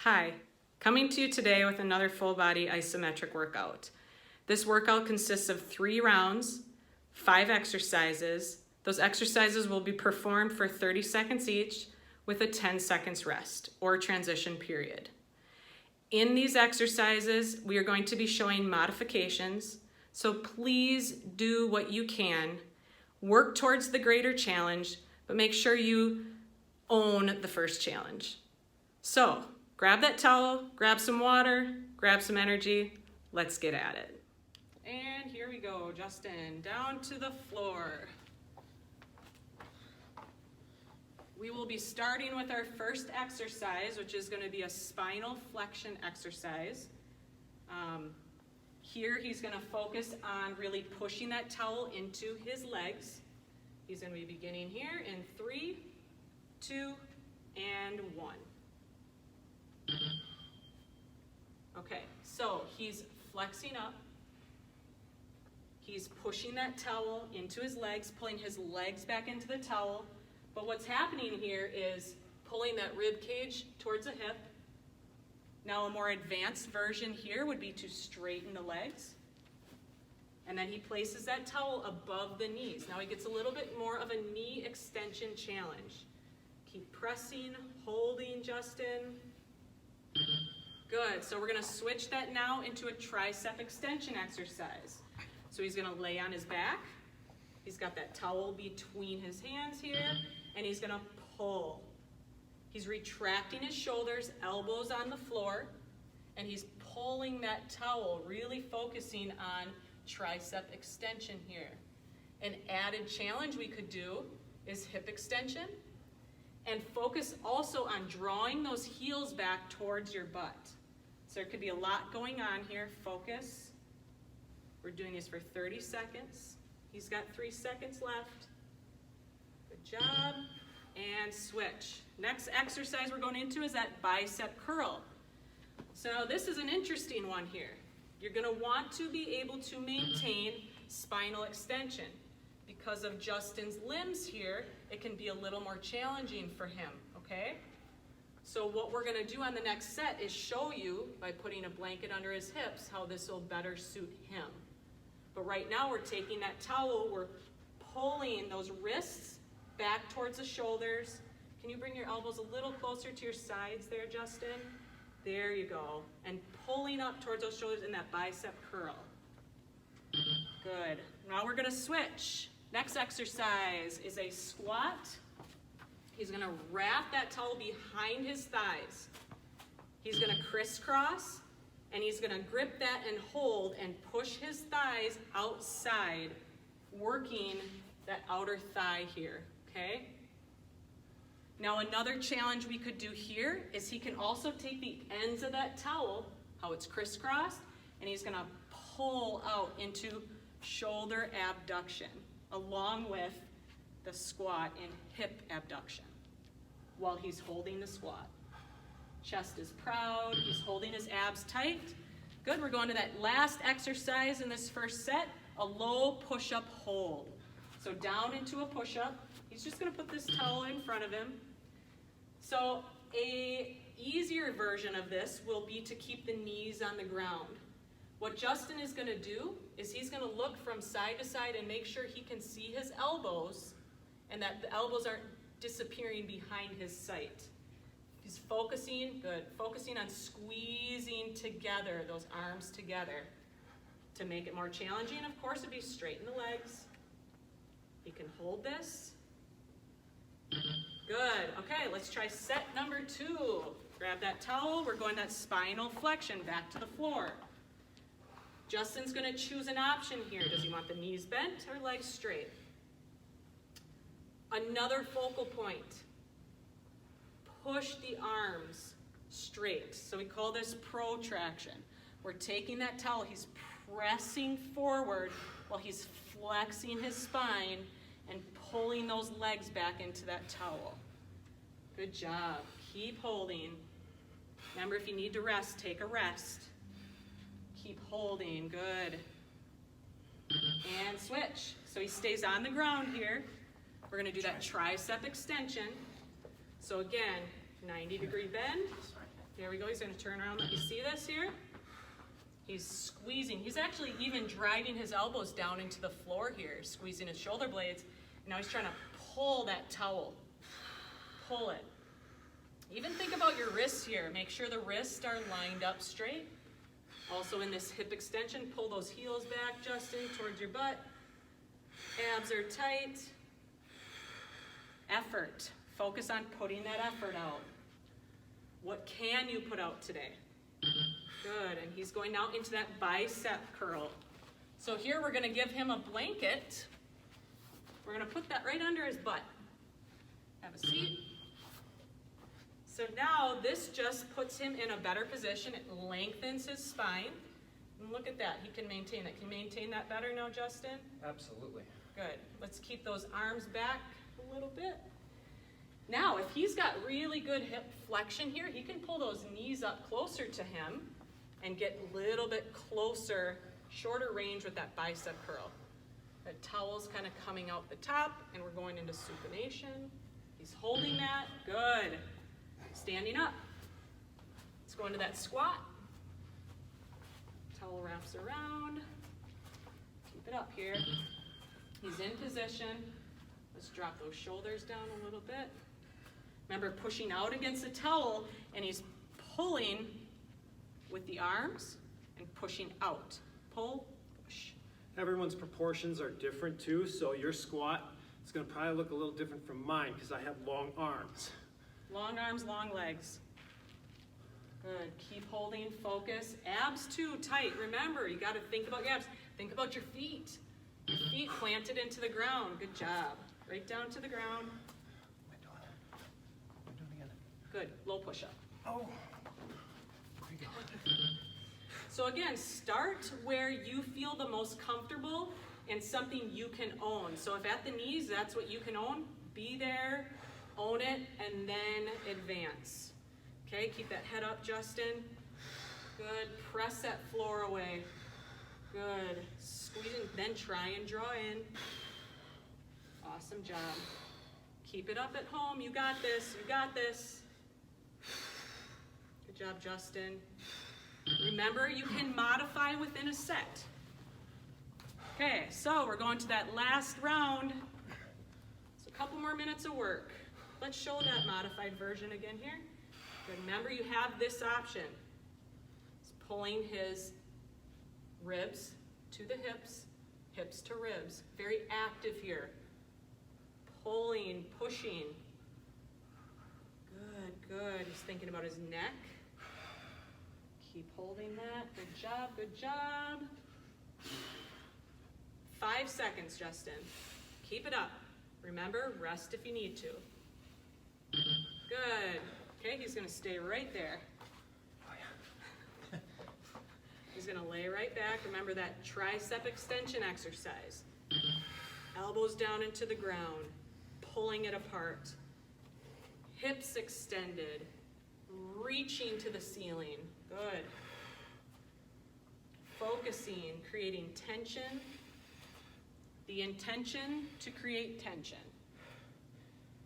Hi, coming to you today with another full body isometric workout. This workout consists of 3 rounds, 5 exercises. Those exercises will be performed for 30 seconds each with a 10 seconds rest or transition period. In these exercises, we are going to be showing modifications, so please do what you can. Work towards the greater challenge, but make sure you own the first challenge. So, grab that towel, grab some water, grab some energy. Let's get at it. And here we go, Justin, down to the floor. We will be starting with our first exercise, which is going to be a spinal flexion exercise. Here he's going to focus on really pushing that towel into his legs. He's going to be beginning here in 3, 2, and 1. Okay, so he's flexing up. He's pushing that towel into his legs, pulling his legs back into the towel. But what's happening here is pulling that rib cage towards the hip. Now a more advanced version here would be to straighten the legs. And then he places that towel above the knees. Now he gets a little bit more of a knee extension challenge. Keep pressing, holding, Justin. Good, so we're gonna switch that now into a tricep extension exercise. So he's gonna lay on his back. He's got that towel between his hands here, and he's gonna pull. He's retracting his shoulders, elbows on the floor, and he's pulling that towel, really focusing on tricep extension here. An added challenge we could do is hip extension, and focus also on drawing those heels back towards your butt. So there could be a lot going on here. Focus. We're doing this for 30 seconds. He's got 3 seconds left. Good job. And switch. Next exercise we're going into is that bicep curl. So this is an interesting one here. You're going to want to be able to maintain spinal extension. Because of Justin's limbs here, it can be a little more challenging for him, okay? So what we're going to do on the next set is show you, by putting a blanket under his hips, how this will better suit him. But right now we're taking that towel, we're pulling those wrists back towards the shoulders. Can you bring your elbows a little closer to your sides there, Justin? There you go. And pulling up towards those shoulders in that bicep curl. Good. Now we're going to switch. Next exercise is a squat. He's going to wrap that towel behind his thighs. He's going to crisscross, and he's going to grip that and hold and push his thighs outside, working that outer thigh here, okay? Now another challenge we could do here is he can also take the ends of that towel, how it's crisscrossed, and he's going to pull out into shoulder abduction, along with the squat in hip abduction, while he's holding the squat. Chest is proud, he's holding his abs tight. Good, we're going to that last exercise in this first set, a low push-up hold. So down into a push-up. He's just gonna put this towel in front of him. So a easier version of this will be to keep the knees on the ground. What Justin is gonna do is he's gonna look from side to side and make sure he can see his elbows and that the elbows aren't disappearing behind his sight. He's focusing, good, focusing on squeezing together, those arms together. To make it more challenging, of course, it'd be straighten the legs. He can hold this. Good, okay, let's try set number 2. Grab that towel, we're going that spinal flexion back to the floor. Justin's gonna choose an option here. Does he want the knees bent or legs straight? Another focal point. Push the arms straight. So we call this protraction. We're taking that towel, he's pressing forward while he's flexing his spine and pulling those legs back into that towel. Good job. Keep holding. Remember, if you need to rest, take a rest. Keep holding. Good. And switch. So he stays on the ground here. We're going to do that tricep extension. So again, 90-degree bend. Here we we go. He's gonna turn around. Let me see this here. He's squeezing. He's actually even driving his elbows down into the floor here, squeezing his shoulder blades. Now he's trying to pull that towel. Pull it. Even think about your wrists here. Make sure the wrists are lined up straight. Also in this hip extension, pull those heels back, Justin, towards your butt. Abs are tight. Effort. Focus on putting that effort out. What can you put out today? Good, and he's going now into that bicep curl. So here we're gonna give him a blanket. We're gonna put that right under his butt. Have a seat. So now this just puts him in a better position. It lengthens his spine. And look at that, he can maintain it. Can you maintain that better now, Justin? Absolutely. Good, let's keep those arms back a little bit. Now, if he's got really good hip flexion here, he can pull those knees up closer to him and get a little bit closer, shorter range with that bicep curl. The towel's kind of coming out the top, and we're going into supination. He's holding that, good. Standing up. Let's go into that squat. Towel wraps around. Keep it up here. He's in position. Let's drop those shoulders down a little bit. Remember, pushing out against the towel, and he's pulling with the arms and pushing out. Pull, push. Everyone's proportions are different too, so your squat is going to probably look a little different from mine because I have long arms. Long arms, long legs. Good, keep holding, focus. Abs too, tight. Remember, you got to think about your abs. Think about your feet. Your feet planted into the ground. Good job. Right down to the ground. I'm doing again. Good, low push-up. Oh. There you go. So again, start where you feel the most comfortable and something you can own. So if at the knees, that's what you can own, be there, own it, and then advance. Okay, keep that head up, Justin. Good, press that floor away. Good, squeezing, then try and draw in. Awesome job. Keep it up at home, you got this, you got this. Good job, Justin. Remember, you can modify within a set. Okay, so we're going to that last round. So a couple more minutes of work. Let's show that modified version again here. Remember, you have this option. It's pulling his ribs to the hips, hips to ribs. Very active here. Pulling, pushing. Good, good. He's thinking about his neck. Keep holding that. Good job, good job. 5 seconds, Justin. Keep it up. Remember, rest if you need to. Good. Okay, he's going to stay right there. He's going to lay right back. Remember that tricep extension exercise. Elbows down into the ground, pulling it apart. Hips extended, reaching to the ceiling. Good. Focusing, creating tension. The intention to create tension.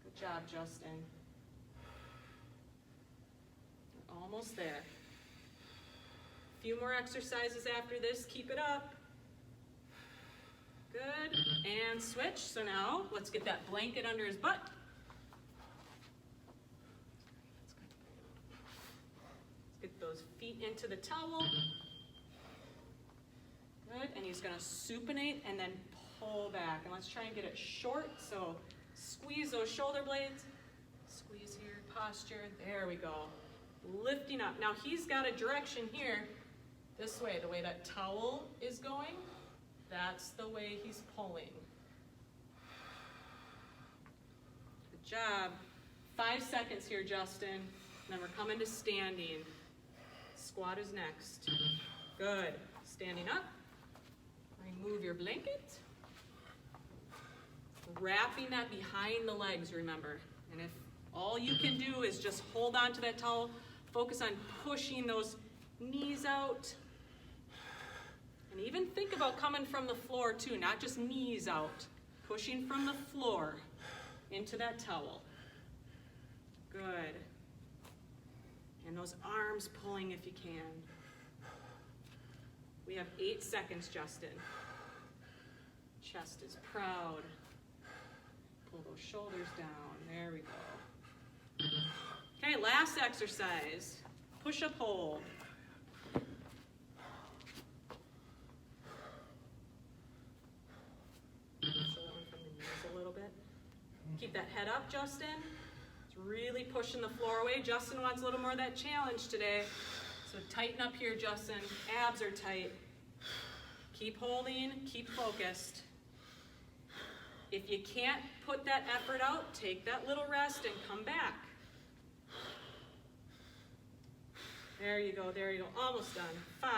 Good job, Justin. You're almost there. A few more exercises after this. Keep it up. Good. And switch. So now, let's get that blanket under his butt. Let's get those feet into the towel. Good. And he's going to supinate and then pull back. And let's try and get it short. So squeeze those shoulder blades. Squeeze here, posture. There we go. Lifting up. Now he's got a direction here. This way, the way that towel is going, that's the way he's pulling. Good job. 5 seconds here, Justin. Then we're coming to standing. Squat is next. Good. Standing up. Remove your blanket. Wrapping that behind the legs, remember. And if all you can do is just hold on to that towel, focus on pushing those knees out. And even think about coming from the floor too, not just knees out. Pushing from the floor into that towel. Good. And those arms pulling if you can. We have 8 seconds, Justin. Chest is proud. Pull those shoulders down. There we go. Okay, last exercise. Push-up hold. Show that one from the knees a little bit. Keep that head up, Justin. It's really pushing the floor away. Justin wants a little more of that challenge today. So tighten up here, Justin. Abs are tight. Keep holding, keep focused. If you can't put that effort out, take that little rest and come back. There you go, there you go. Almost done. 5,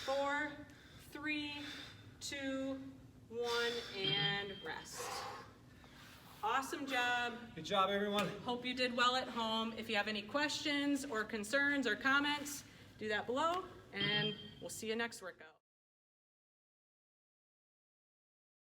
4, 3, 2, 1, and rest. Awesome job. Good job, everyone. Hope you did well at home. If you have any questions or concerns or comments, do that below, and we'll see you next workout.